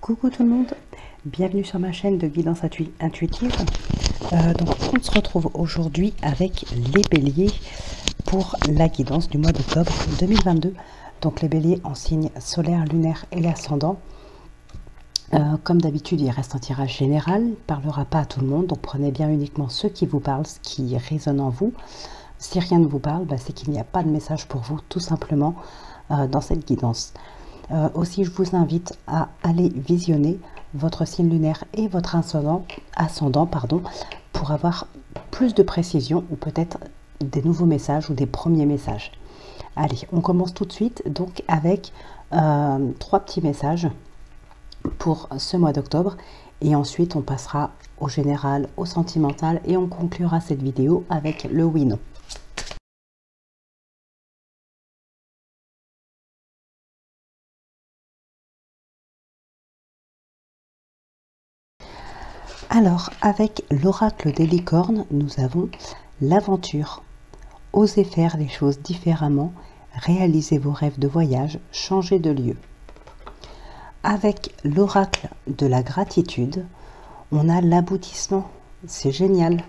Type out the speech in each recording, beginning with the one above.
Coucou tout le monde, bienvenue sur ma chaîne de guidance intuitive. Donc on se retrouve aujourd'hui avec les béliers pour la guidance du mois d'octobre 2022. Donc les béliers en signe solaire, lunaire et l'ascendant. Comme d'habitude, il reste un tirage général, il ne parlera pas à tout le monde, donc prenez bien uniquement ce qui vous parle, ce qui résonne en vous. Si rien ne vous parle, c'est qu'il n'y a pas de message pour vous, tout simplement, dans cette guidance. Aussi, je vous invite à aller visionner votre signe lunaire et votre ascendant, pour avoir plus de précision ou peut-être des nouveaux messages ou des premiers messages. Allez, on commence tout de suite donc avec 3 petits messages pour ce mois d'octobre et ensuite on passera au général, au sentimental et on conclura cette vidéo avec le oui/non. Alors, avec l'oracle des licornes, nous avons l'aventure. Osez faire les choses différemment, réalisez vos rêves de voyage, changez de lieu. Avec l'oracle de la gratitude, on a l'aboutissement. C'est génial,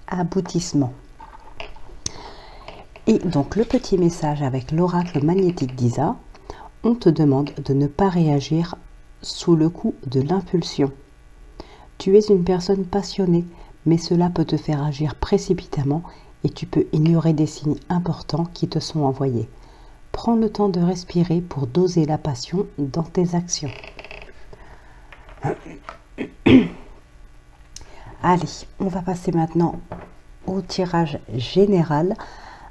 aboutissement. Et donc le petit message avec l'oracle magnétique d'Isa, on te demande de ne pas réagir sous le coup de l'impulsion. Tu es une personne passionnée, mais cela peut te faire agir précipitamment et tu peux ignorer des signes importants qui te sont envoyés. Prends le temps de respirer pour doser la passion dans tes actions. Allez, on va passer maintenant au tirage général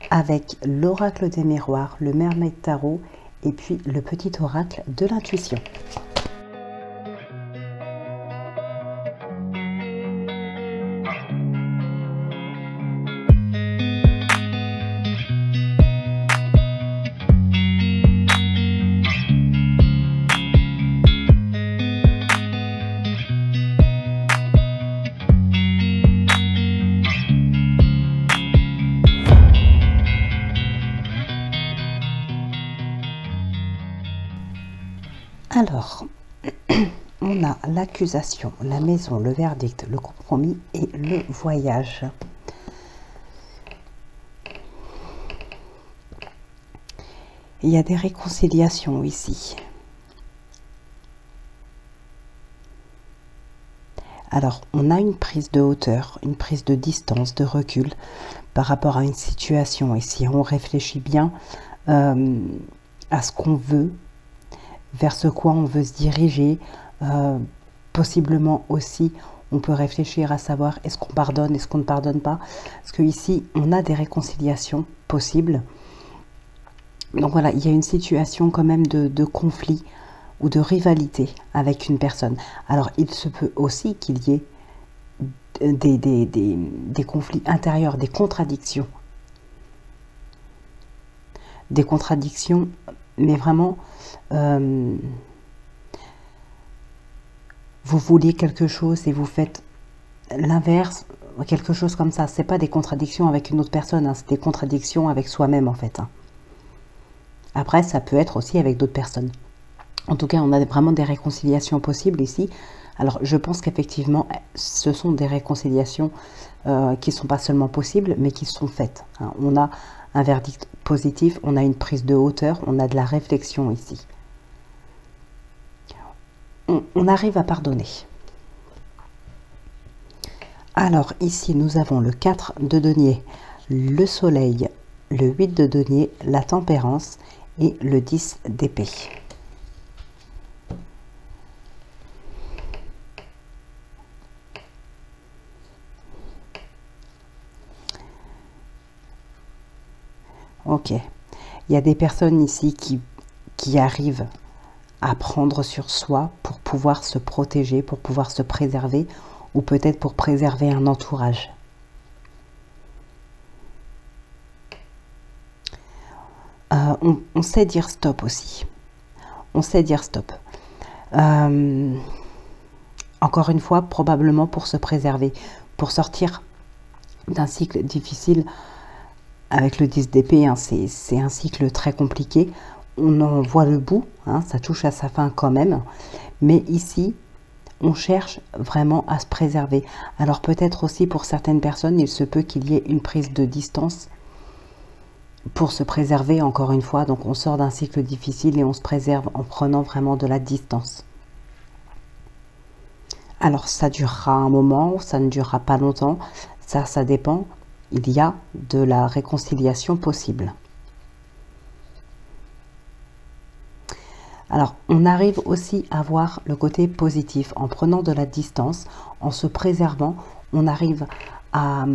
avec l'oracle des miroirs, le Mermaid Tarot et puis le petit oracle de l'intuition. Alors, on a l'accusation, la maison, le verdict, le compromis et le voyage. Il y a des réconciliations ici. Alors, on a une prise de hauteur, une prise de distance, de recul par rapport à une situation. Et si on réfléchit bien à ce qu'on veut, vers ce quoi on veut se diriger, possiblement aussi on peut réfléchir à savoir est-ce qu'on pardonne, est-ce qu'on ne pardonne pas, parce que ici on a des réconciliations possibles. Donc voilà, il y a une situation quand même de conflit ou de rivalité avec une personne. Alors il se peut aussi qu'il y ait des conflits intérieurs, des contradictions. Des contradictions, mais vraiment vous voulez quelque chose et vous faites l'inverse, quelque chose comme ça. C'est pas des contradictions avec une autre personne, c'est des contradictions avec soi-même en fait. Après, ça peut être aussi avec d'autres personnes. En tout cas, on a vraiment des réconciliations possibles ici. Alors, je pense qu'effectivement, ce sont des réconciliations qui ne sont pas seulement possibles, mais qui sont faites. On a un verdict positif, on a une prise de hauteur, on a de la réflexion ici. On arrive à pardonner. Alors ici, nous avons le 4 de denier, le soleil, le 8 de denier, la tempérance et le 10 d'épée. Ok, il y a des personnes ici qui arrivent à prendre sur soi pour pouvoir se protéger, pour pouvoir se préserver, ou peut-être pour préserver un entourage. On sait dire stop aussi. On sait dire stop. Encore une fois, probablement pour se préserver, pour sortir d'un cycle difficile. Avec le 10 d'épée, c'est un cycle très compliqué. on en voit le bout, hein, ça touche à sa fin quand même. Mais ici, on cherche vraiment à se préserver. Alors peut-être aussi pour certaines personnes, il se peut qu'il y ait une prise de distance pour se préserver encore une fois. Donc on sort d'un cycle difficile et on se préserve en prenant vraiment de la distance. Alors ça durera un moment, ça ne durera pas longtemps, ça dépend. Il y a de la réconciliation possible. Alors on arrive aussi à voir le côté positif. En prenant de la distance, en se préservant, on arrive à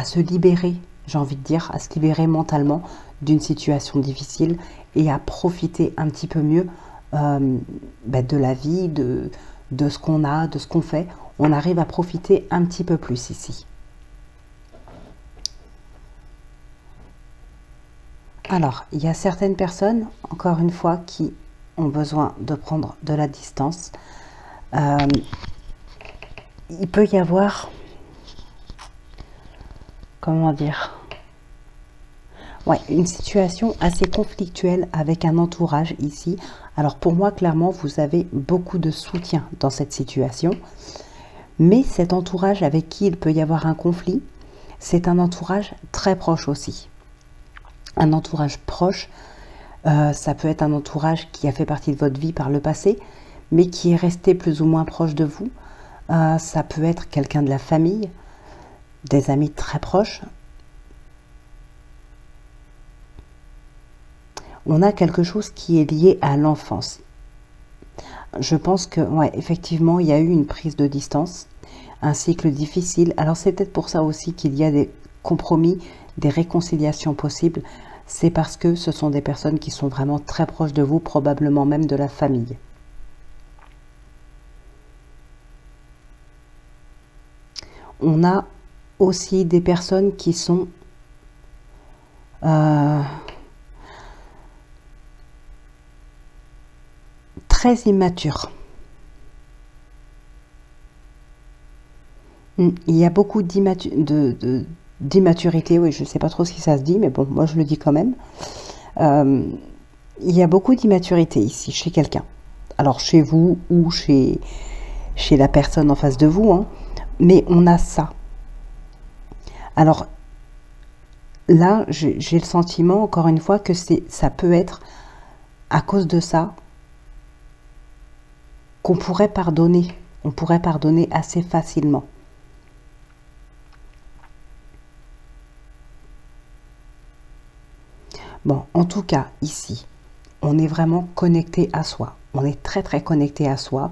se libérer, j'ai envie de dire, à se libérer mentalement d'une situation difficile et à profiter un petit peu mieux de la vie, de ce qu'on a, de ce qu'on fait. On arrive à profiter un petit peu plus ici. Alors, il y a certaines personnes, encore une fois, qui ont besoin de prendre de la distance. Il peut y avoir, comment dire, ouais, une situation assez conflictuelle avec un entourage ici. Alors pour moi, clairement, vous avez beaucoup de soutien dans cette situation. Mais cet entourage avec qui il peut y avoir un conflit, c'est un entourage très proche aussi. Un entourage proche, ça peut être un entourage qui a fait partie de votre vie par le passé, mais qui est resté plus ou moins proche de vous. Ça peut être quelqu'un de la famille, des amis très proches. On a quelque chose qui est lié à l'enfance. Je pense que, ouais, effectivement, il y a eu une prise de distance, un cycle difficile. Alors c'est peut-être pour ça aussi qu'il y a des compromis, des réconciliations possibles. C'est parce que ce sont des personnes qui sont vraiment très proches de vous, probablement même de la famille. On a aussi des personnes qui sont très immatures. Il y a beaucoup d'immaturité, oui, je ne sais pas trop si ça se dit, mais bon, moi je le dis quand même. Il y a beaucoup d'immaturité ici, chez quelqu'un. Alors chez vous ou chez la personne en face de vous, hein, mais on a ça. Alors là, j'ai le sentiment, encore une fois, que ça peut être à cause de ça qu'on pourrait pardonner. On pourrait pardonner assez facilement. Bon, en tout cas, ici, on est vraiment connecté à soi. On est très très connecté à soi.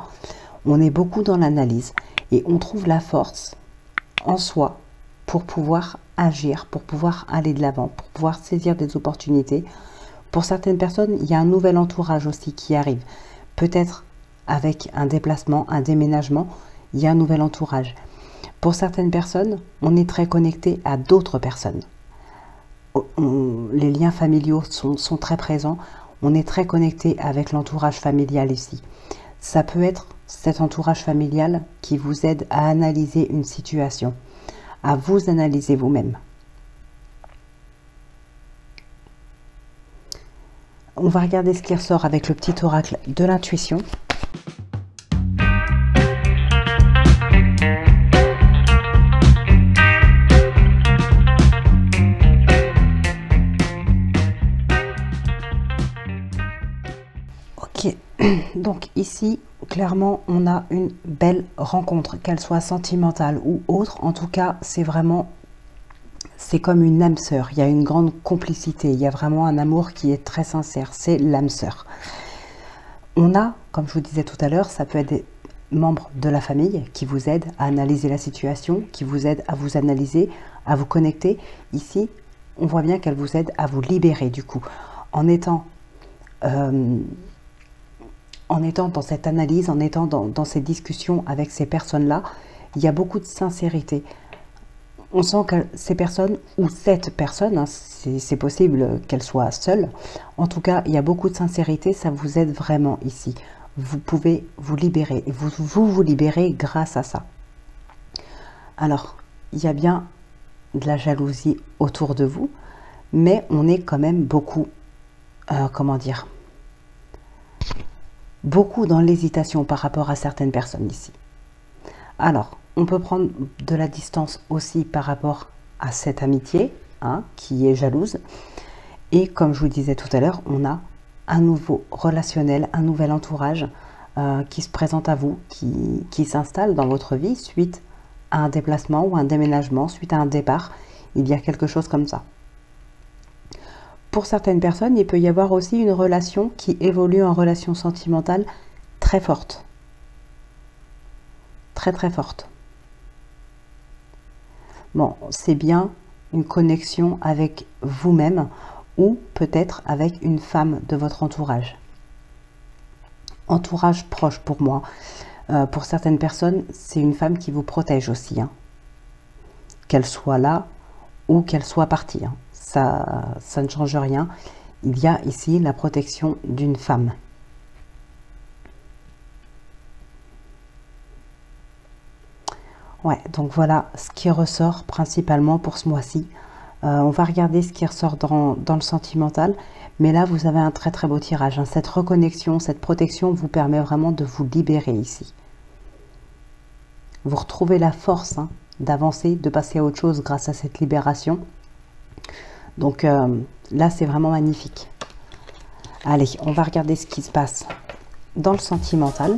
On est beaucoup dans l'analyse et on trouve la force en soi pour pouvoir agir, pour pouvoir aller de l'avant, pour pouvoir saisir des opportunités. Pour certaines personnes, il y a un nouvel entourage aussi qui arrive. Peut-être avec un déplacement, un déménagement, il y a un nouvel entourage. Pour certaines personnes, on est très connecté à d'autres personnes. Les liens familiaux sont très présents. On est très connecté avec l'entourage familial ici. Ça peut être cet entourage familial qui vous aide à analyser une situation, à vous analyser vous-même. On va regarder ce qui ressort avec le petit oracle de l'intuition. Ok, donc ici, clairement, on a une belle rencontre, qu'elle soit sentimentale ou autre. En tout cas, c'est vraiment, c'est comme une âme sœur. Il y a une grande complicité, il y a vraiment un amour qui est très sincère, c'est l'âme sœur. On a, comme je vous disais tout à l'heure, ça peut être des membres de la famille qui vous aident à analyser la situation, qui vous aident à vous analyser, à vous connecter. Ici, on voit bien qu'elle vous aide à vous libérer du coup, en étant dans cette analyse, en étant dans ces discussions avec ces personnes-là. Il y a beaucoup de sincérité. On sent que ces personnes, ou cette personne, hein, c'est possible qu'elle soit seule, en tout cas, il y a beaucoup de sincérité, ça vous aide vraiment ici. Vous pouvez vous libérer, et vous libérez grâce à ça. Alors, il y a bien de la jalousie autour de vous, mais on est quand même beaucoup comment dire, beaucoup dans l'hésitation par rapport à certaines personnes ici. Alors, on peut prendre de la distance aussi par rapport à cette amitié, hein, qui est jalouse. Et comme je vous disais tout à l'heure, on a un nouveau relationnel, un nouvel entourage qui se présente à vous, qui s'installe dans votre vie suite à un déplacement ou un déménagement, suite à un départ. Il y a quelque chose comme ça. Pour certaines personnes, il peut y avoir aussi une relation qui évolue en relation sentimentale très forte. Très très forte. Bon, c'est bien une connexion avec vous-même ou peut-être avec une femme de votre entourage. Entourage proche pour moi. Pour certaines personnes, c'est une femme qui vous protège aussi. Hein. Qu'elle soit là ou qu'elle soit partie. Hein. Ça ne change rien. Il y a ici la protection d'une femme. Ouais, donc voilà ce qui ressort principalement pour ce mois-ci. On va regarder ce qui ressort dans le sentimental. Mais là, vous avez un très très beau tirage. Hein. Cette reconnexion, cette protection vous permet vraiment de vous libérer ici. Vous retrouvez la force d'avancer, de passer à autre chose grâce à cette libération. Donc là, c'est vraiment magnifique. Allez, on va regarder ce qui se passe dans le sentimental.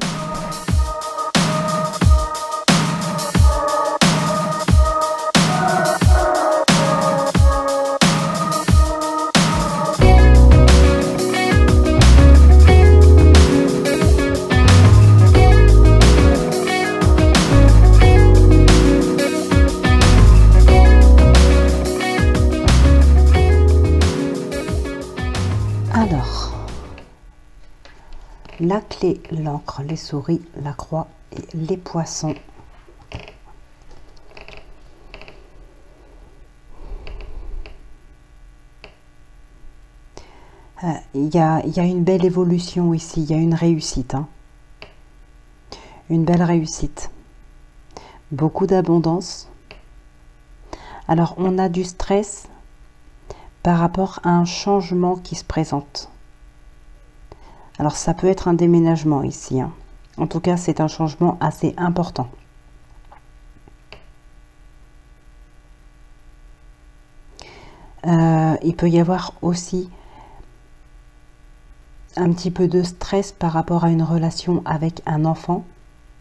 Alors, la clé, l'encre, les souris, la croix et les poissons. Il y a une belle évolution ici, il y a une réussite. Hein. Une belle réussite. Beaucoup d'abondance. Alors, on a du stress par rapport à un changement qui se présente. Alors ça peut être un déménagement ici. Hein. En tout cas, c'est un changement assez important. Il peut y avoir aussi un petit peu de stress par rapport à une relation avec un enfant,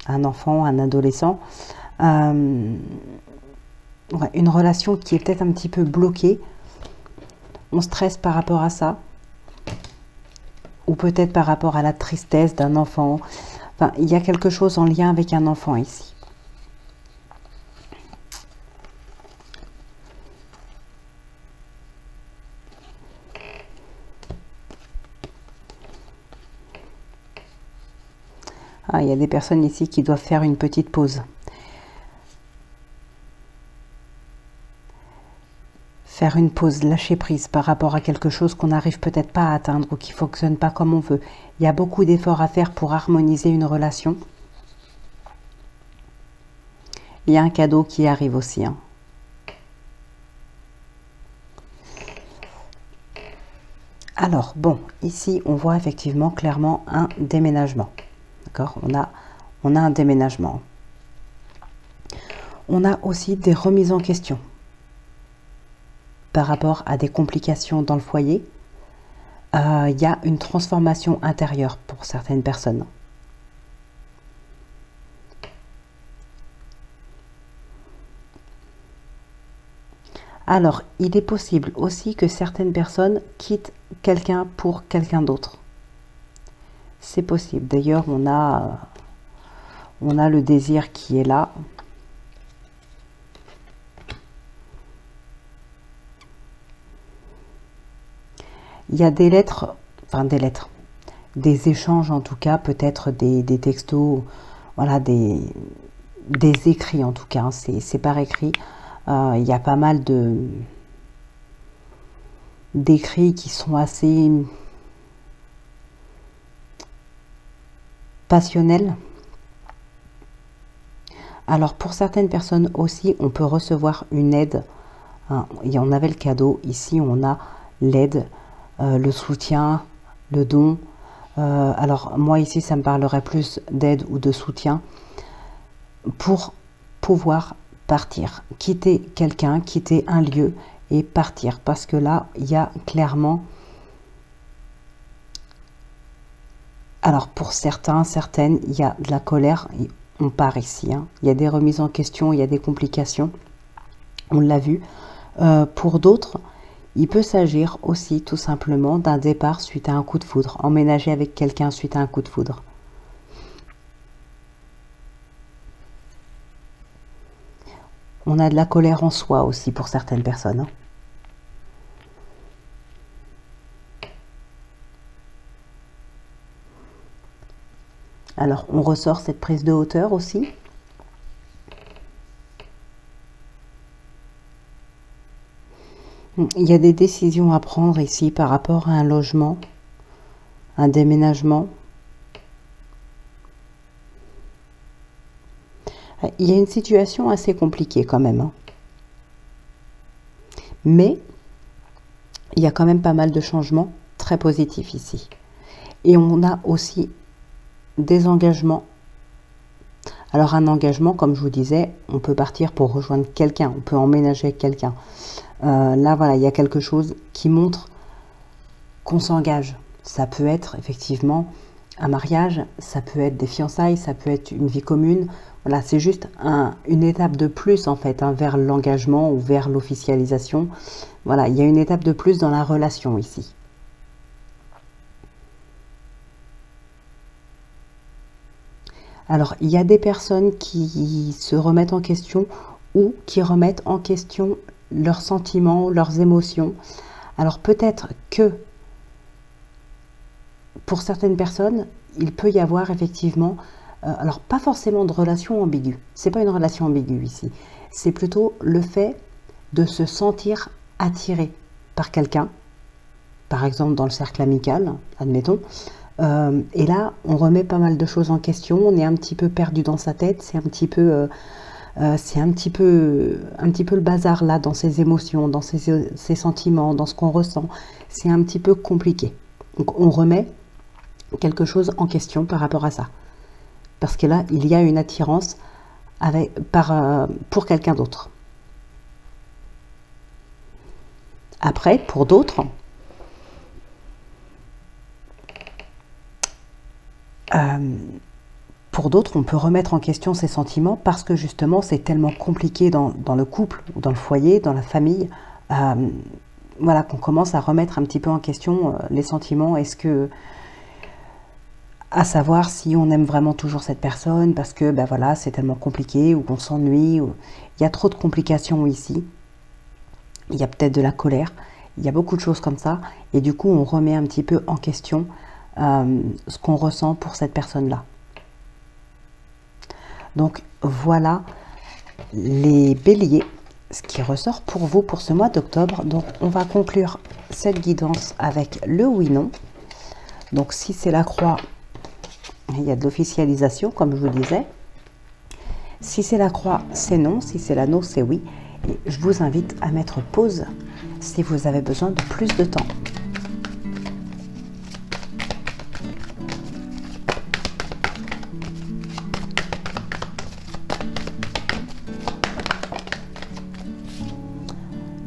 un adolescent. Ouais, une relation qui est peut-être un petit peu bloquée. On stresse par rapport à ça. Ou peut-être par rapport à la tristesse d'un enfant. Enfin, il y a quelque chose en lien avec un enfant ici. Ah, il y a des personnes ici qui doivent faire une petite pause. Faire une pause, lâcher prise par rapport à quelque chose qu'on n'arrive peut-être pas à atteindre ou qui ne fonctionne pas comme on veut. Il y a beaucoup d'efforts à faire pour harmoniser une relation. Il y a un cadeau qui arrive aussi. Hein. Alors, bon, ici, on voit effectivement clairement un déménagement. D'accord ? On a un déménagement. On a aussi des remises en question. Par rapport à des complications dans le foyer, il y a une transformation intérieure pour certaines personnes. Alors, il est possible aussi que certaines personnes quittent quelqu'un pour quelqu'un d'autre. C'est possible. D'ailleurs, on a le désir qui est là. Il y a des lettres, enfin des échanges en tout cas, peut-être des textos, voilà, des écrits en tout cas, hein, c'est par écrit. Il y a pas mal d'écrits qui sont assez passionnels. Alors pour certaines personnes aussi, on peut recevoir une aide. Hein, on avait le cadeau, ici on a l'aide. le soutien, le don. Alors moi ici, ça me parlerait plus d'aide ou de soutien pour pouvoir partir, quitter quelqu'un, quitter un lieu et partir. Parce que là, il y a clairement... Alors pour certains, certaines, il y a de la colère, on part ici. Hein. Il y a des remises en question, il y a des complications, on l'a vu. Pour d'autres, il peut s'agir aussi tout simplement d'un départ suite à un coup de foudre, emménager avec quelqu'un suite à un coup de foudre. On a de la colère en soi aussi pour certaines personnes. Hein. Alors, on ressort cette prise de hauteur aussi. Il y a des décisions à prendre ici par rapport à un logement, un déménagement. Il y a une situation assez compliquée quand même. Hein. Mais il y a quand même pas mal de changements très positifs ici. Et on a aussi des engagements. Alors un engagement, comme je vous disais, on peut partir pour rejoindre quelqu'un, on peut emménager avec quelqu'un. Là, voilà, il y a quelque chose qui montre qu'on s'engage. Ça peut être effectivement un mariage, ça peut être des fiançailles, ça peut être une vie commune. Voilà, c'est juste une étape de plus en fait, hein, vers l'engagement ou vers l'officialisation. Voilà, il y a une étape de plus dans la relation ici. Alors, il y a des personnes qui se remettent en question ou qui remettent en question leurs sentiments, leurs émotions. Alors, peut-être que pour certaines personnes, il peut y avoir effectivement, alors pas forcément de relation ambiguë. C'est pas une relation ambiguë ici. C'est plutôt le fait de se sentir attiré par quelqu'un, par exemple dans le cercle amical, admettons. Et là, on remet pas mal de choses en question, on est un petit peu perdu dans sa tête, c'est un petit peu le bazar là, dans ses émotions, dans ses sentiments, dans ce qu'on ressent. C'est un petit peu compliqué. Donc on remet quelque chose en question par rapport à ça. Parce que là, il y a une attirance pour quelqu'un d'autre. Après, pour d'autres... on peut remettre en question ses sentiments parce que justement c'est tellement compliqué dans le couple, ou dans le foyer, dans la famille, voilà, qu'on commence à remettre un petit peu en question les sentiments. Est-ce que, à savoir si on aime vraiment toujours cette personne parce que ben voilà, c'est tellement compliqué, ou qu'on s'ennuie, ou il y a trop de complications ici, il y a peut-être de la colère, il y a beaucoup de choses comme ça, et du coup on remet un petit peu en question ce qu'on ressent pour cette personne-là. Donc voilà les béliers, ce qui ressort pour vous pour ce mois d'octobre. Donc on va conclure cette guidance avec le oui-non. Donc si c'est la croix, il y a de l'officialisation comme je vous disais. Si c'est la croix, c'est non. Si c'est l'anneau, c'est oui. Et je vous invite à mettre pause si vous avez besoin de plus de temps.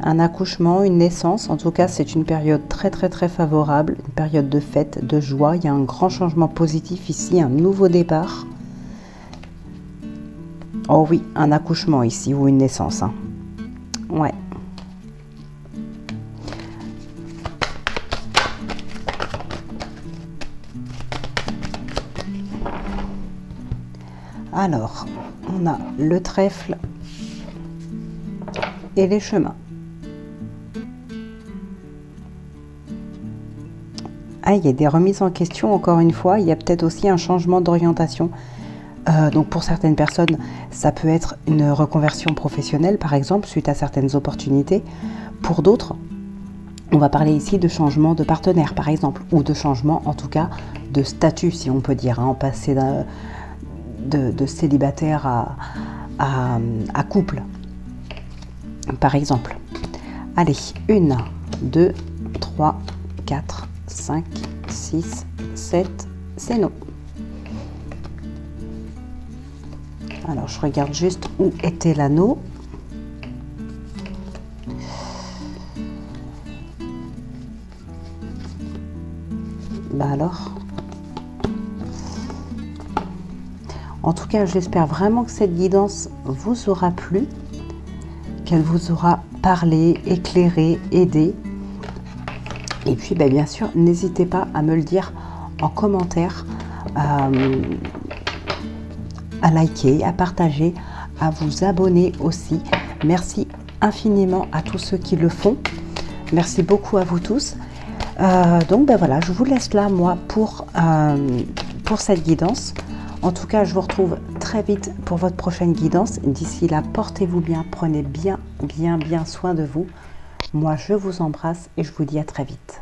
Un accouchement, une naissance, en tout cas c'est une période très favorable, une période de fête, de joie. Il y a un grand changement positif ici, un nouveau départ. Oh oui, un accouchement ici ou une naissance. Hein. Ouais. Alors, on a le trèfle et les chemins. Ah, il y a des remises en question, encore une fois. Il y a peut-être aussi un changement d'orientation. Donc pour certaines personnes, ça peut être une reconversion professionnelle, par exemple, suite à certaines opportunités. Pour d'autres, on va parler ici de changement de partenaire, par exemple, ou de changement, en tout cas, de statut, si on peut dire. Hein, on passer de célibataire à couple, par exemple. Allez, 1, 2, 3, 4, 5, 6, 7, c'est non. Alors, je regarde juste où était l'anneau. Bah alors. En tout cas, j'espère vraiment que cette guidance vous aura plu, qu'elle vous aura parlé, éclairé, aidé. Et puis, bah, bien sûr, n'hésitez pas à me le dire en commentaire, à liker, à partager, à vous abonner aussi. Merci infiniment à tous ceux qui le font. Merci beaucoup à vous tous. Donc ben voilà, je vous laisse là moi pour cette guidance. En tout cas, je vous retrouve très vite pour votre prochaine guidance. D'ici là, portez-vous bien, prenez bien soin de vous. Moi, je vous embrasse et je vous dis à très vite.